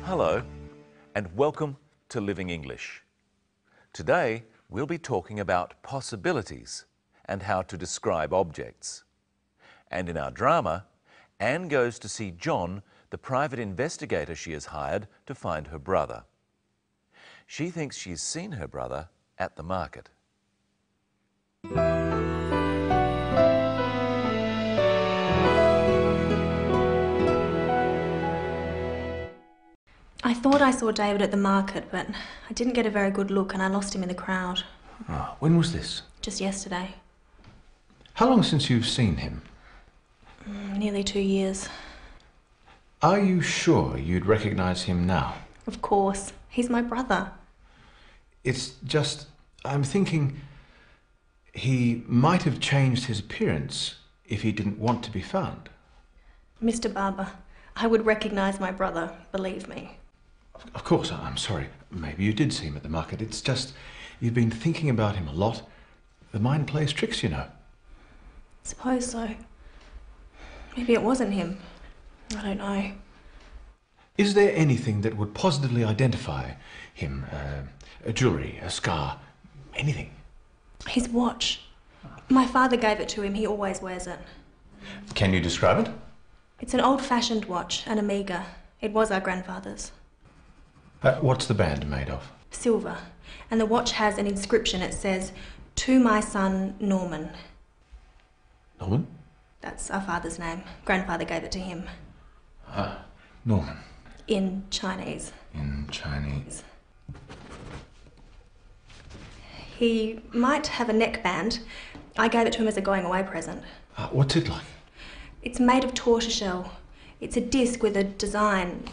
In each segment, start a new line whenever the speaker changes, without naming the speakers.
Hello, and welcome to Living English. Today, we'll be talking about possibilities and how to describe objects. And in our drama, Anne goes to see John, the private investigator she has hired to find her brother. She thinks she's seen her brother at the market.
I thought I saw David at the market, but I didn't get a very good look and I lost him in the crowd.
Oh, when was this?
Just yesterday.
How long since you've seen him?
Nearly 2 years.
Are you sure you'd recognise him now?
Of course. He's my brother.
It's just, I'm thinking he might have changed his appearance if he didn't want to be found.
Mr. Barber, I would recognise my brother, believe me.
Of course, I'm sorry. Maybe you did see him at the market. It's just, you've been thinking about him a lot. The mind plays tricks, you know.
Suppose so. Maybe it wasn't him. I don't know.
Is there anything that would positively identify him? A jewellery, a scar, anything?
His watch. My father gave it to him. He always wears it.
Can you describe it?
It's an old-fashioned watch, an Omega. It was our grandfather's.
What's the band made of?
Silver. And the watch has an inscription. It says, "To my son, Norman."
Norman?
That's our father's name. Grandfather gave it to him.
Norman.
In Chinese.
In Chinese.
He might have a neckband. I gave it to him as a going-away present.
What's it like?
It's made of tortoiseshell. It's a disc with a design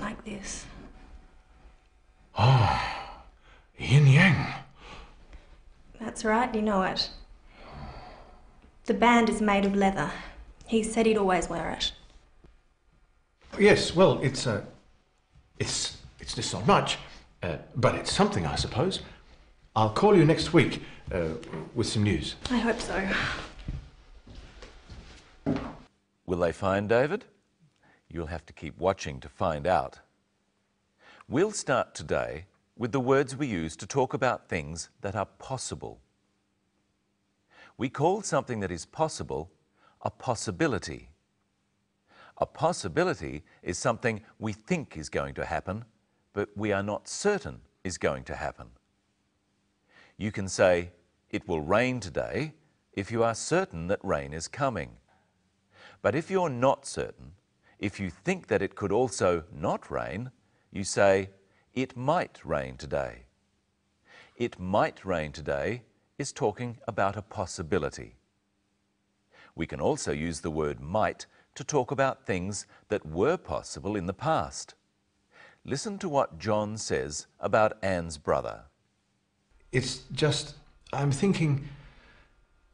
like this.
Yin Yang.
That's right, you know it. The band is made of leather. He said he'd always wear it.
Yes, well, it's just not much, but it's something, I suppose. I'll call you next week with some news.
I hope so.
Will they find David? You'll have to keep watching to find out. We'll start today with the words we use to talk about things that are possible. We call something that is possible a possibility. A possibility is something we think is going to happen, but we are not certain is going to happen. You can say, "It will rain today," if you are certain that rain is coming. But if you're not certain, if you think that it could also not rain, you say, "It might rain today." "It might rain today" is talking about a possibility. We can also use the word might to talk about things that were possible in the past. Listen to what John says about Anne's brother.
It's just, I'm thinking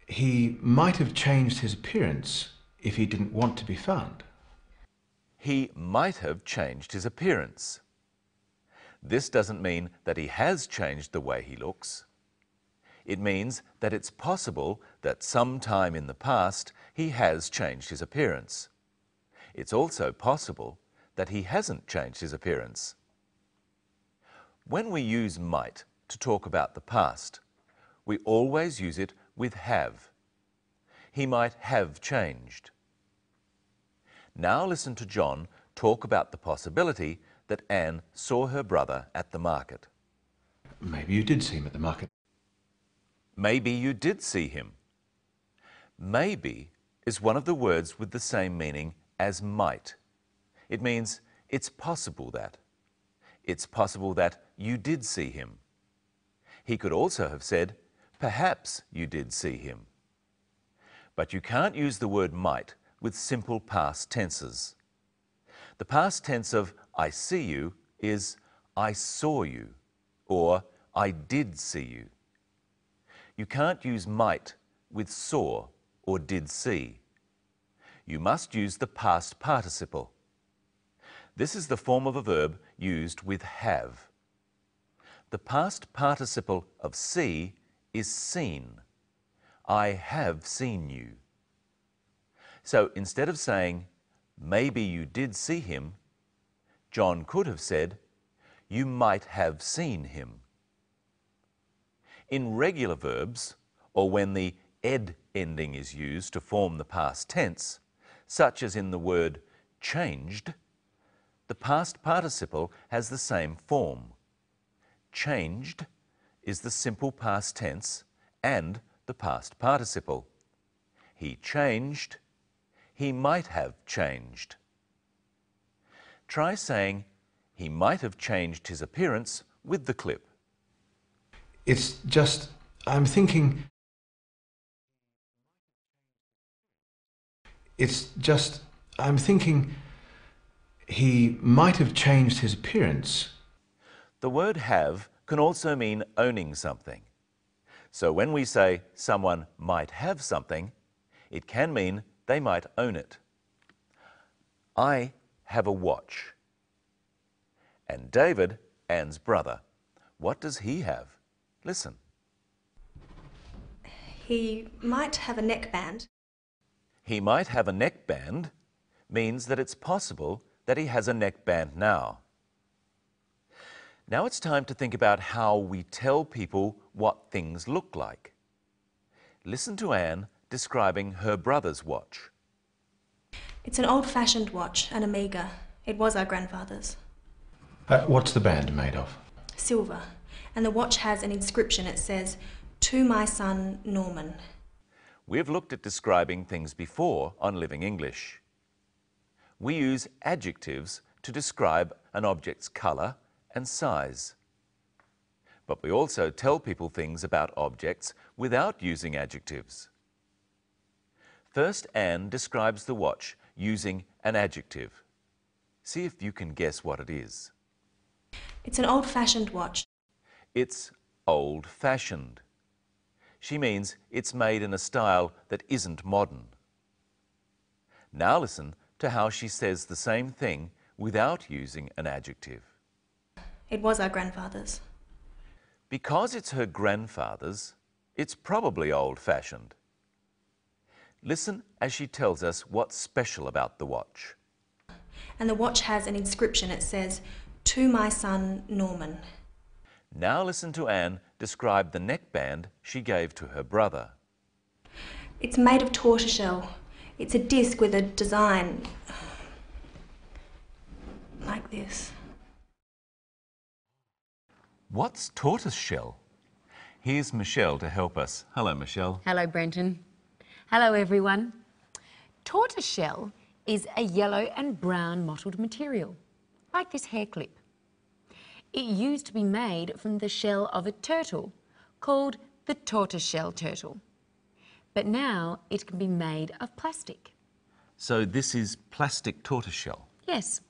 he might have changed his appearance if he didn't want to be found.
He might have changed his appearance. This doesn't mean that he has changed the way he looks. It means that it's possible that sometime in the past he has changed his appearance. It's also possible that he hasn't changed his appearance. When we use might to talk about the past, we always use it with have. He might have changed. Now listen to John talk about the possibility that Anne saw her brother at the market.
Maybe you did see him at the market.
Maybe you did see him. Maybe is one of the words with the same meaning as might. It means it's possible that. It's possible that you did see him. He could also have said, "Perhaps you did see him." But you can't use the word might with simple past tenses. The past tense of "I see you" is "I saw you" or "I did see you." You can't use might with saw or did see. You must use the past participle. This is the form of a verb used with have. The past participle of see is seen. I have seen you. So instead of saying, maybe you did see him, John could have said, you might have seen him. In regular verbs, or when the ed ending is used to form the past tense, such as in the word changed, the past participle has the same form. Changed is the simple past tense and the past participle. He changed, he might have changed. Try saying, he might have changed his appearance with the clip.
It's just, I'm thinking... It's just, I'm thinking he might have changed his appearance.
The word have can also mean owning something. So when we say someone might have something, it can mean they might own it. I have a watch. And David, Anne's brother, what does he have? Listen.
He might have a neckband.
He might have a neckband means that it's possible that he has a neckband now. Now it's time to think about how we tell people what things look like. Listen to Anne describing her brother's watch.
It's an old-fashioned watch, an Amiga. It was our grandfather's.
What's the band made of?
Silver. And the watch has an inscription. It says, "To my son, Norman."
We've looked at describing things before on Living English. We use adjectives to describe an object's colour and size. But we also tell people things about objects without using adjectives. First, Anne describes the watch using an adjective. See if you can guess what it is.
It's an old-fashioned watch.
It's old-fashioned. She means it's made in a style that isn't modern. Now listen to how she says the same thing without using an adjective.
It was our grandfather's.
Because it's her grandfather's, it's probably old-fashioned. Listen as she tells us what's special about the watch.
And the watch has an inscription. It says, "To my son, Norman."
Now listen to Anne describe the neckband she gave to her brother.
It's made of tortoiseshell. It's a disc with a design like this.
What's tortoiseshell? Here's Michelle to help us. Hello, Michelle.
Hello, Brenton. Hello, everyone. Tortoiseshell is a yellow and brown mottled material, like this hair clip. It used to be made from the shell of a turtle called the tortoiseshell turtle. But now it can be made of plastic.
So this is plastic tortoiseshell.
Yes.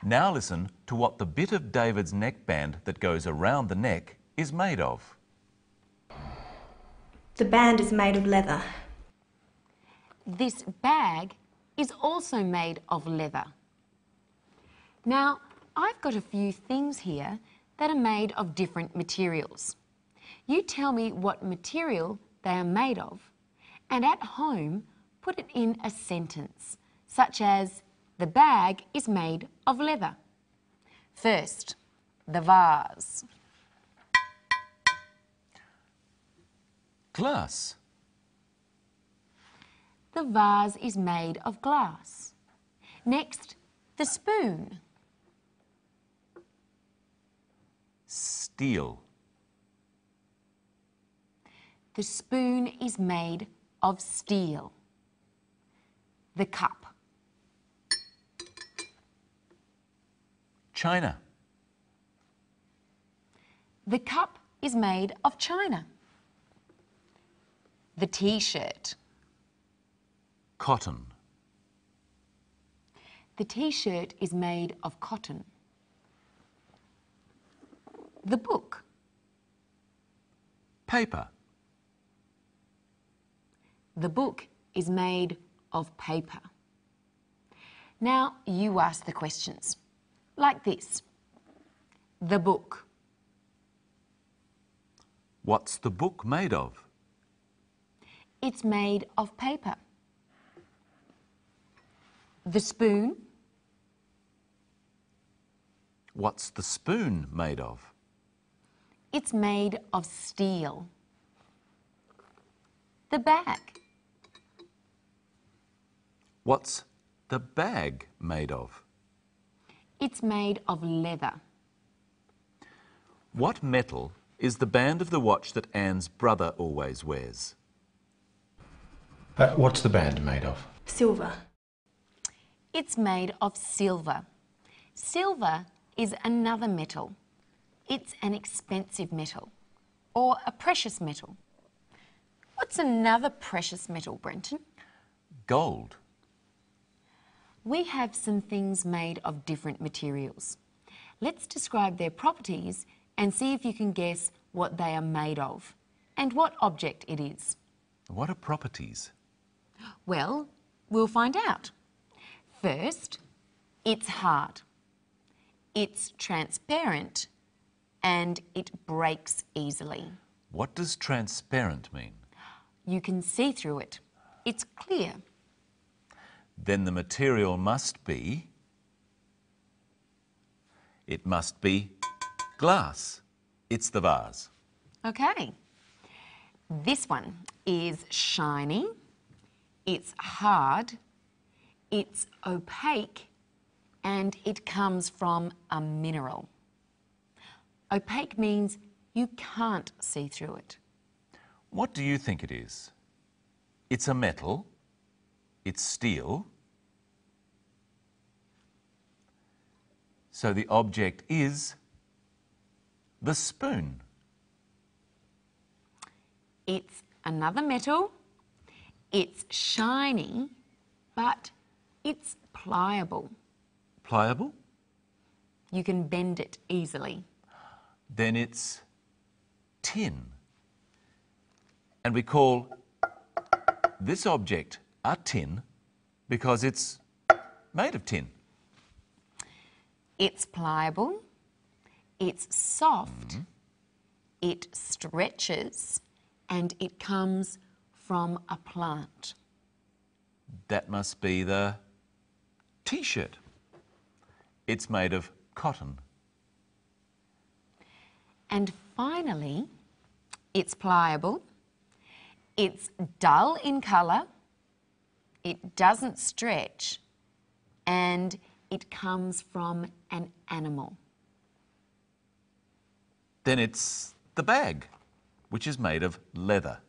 Now listen to what the bit of David's neckband that goes around the neck is made of.
The band is made of leather.
This bag is also made of leather. Now, I've got a few things here that are made of different materials. You tell me what material they are made of, and at home, put it in a sentence, such as, the bag is made of leather. First, the vase.
Glass.
The vase is made of glass. Next, the spoon.
Steel.
The spoon is made of steel. The cup.
China.
The cup is made of china. The T-shirt.
Cotton.
The T-shirt is made of cotton. The book.
Paper.
The book is made of paper. Now you ask the questions, like this. The book.
What's the book made of?
It's made of paper. The spoon.
What's the spoon made of?
It's made of steel. The bag.
What's the bag made of?
It's made of leather.
What metal is the band of the watch that Anne's brother always wears?
What's the band made of?
Silver.
It's made of silver. Silver is another metal. It's an expensive metal, or a precious metal. What's another precious metal, Brenton?
Gold.
We have some things made of different materials. Let's describe their properties and see if you can guess what they are made of and what object it is.
What are properties?
Well, we'll find out. First, it's hard, it's transparent, and it breaks easily.
What does transparent mean?
You can see through it. It's clear.
Then the material must be... It must be glass. It's the vase.
Okay. This one is shiny, it's hard, it's opaque, and it comes from a mineral. Opaque means you can't see through it.
What do you think it is? It's a metal. It's steel. So the object is the spoon.
It's another metal, it's shiny, but it's pliable.
Pliable?
You can bend it easily.
Then it's tin. And we call this object a tin because it's made of tin.
It's pliable, it's soft, it stretches, and it comes from a plant.
That must be the T-shirt. It's made of cotton.
And finally, it's pliable, it's dull in colour, it doesn't stretch, and it comes from an animal.
Then it's the bag, which is made of leather.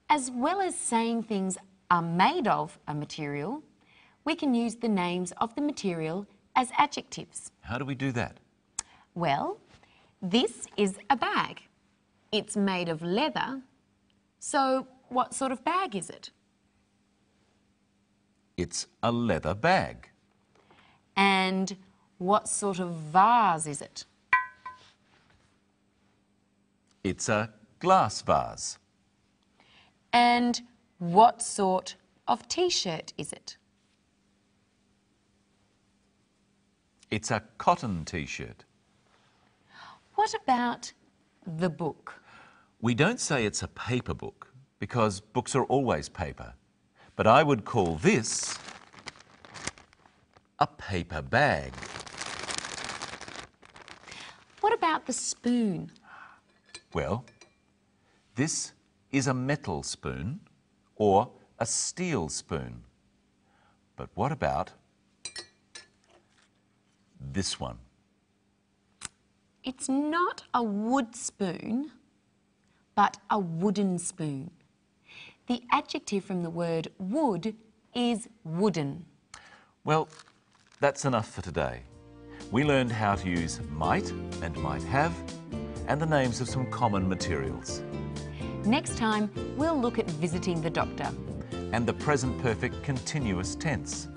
As well as saying things are made of a material, we can use the names of the material as adjectives.
How do we do that?
Well, this is a bag. It's made of leather. So what sort of bag is it?
It's a leather bag.
And what sort of vase is it?
It's a glass vase.
And what sort of T-shirt is it?
It's a cotton T-shirt.
What about the book?
We don't say it's a paper book because books are always paper. But I would call this a paper bag.
What about the spoon?
Well, this is a metal spoon or a steel spoon. But what about this one?
It's not a wood spoon, but a wooden spoon. The adjective from the word wood is wooden.
Well, that's enough for today. We learned how to use might and might have and the names of some common materials.
Next time, we'll look at visiting the doctor.
And the present perfect continuous tense.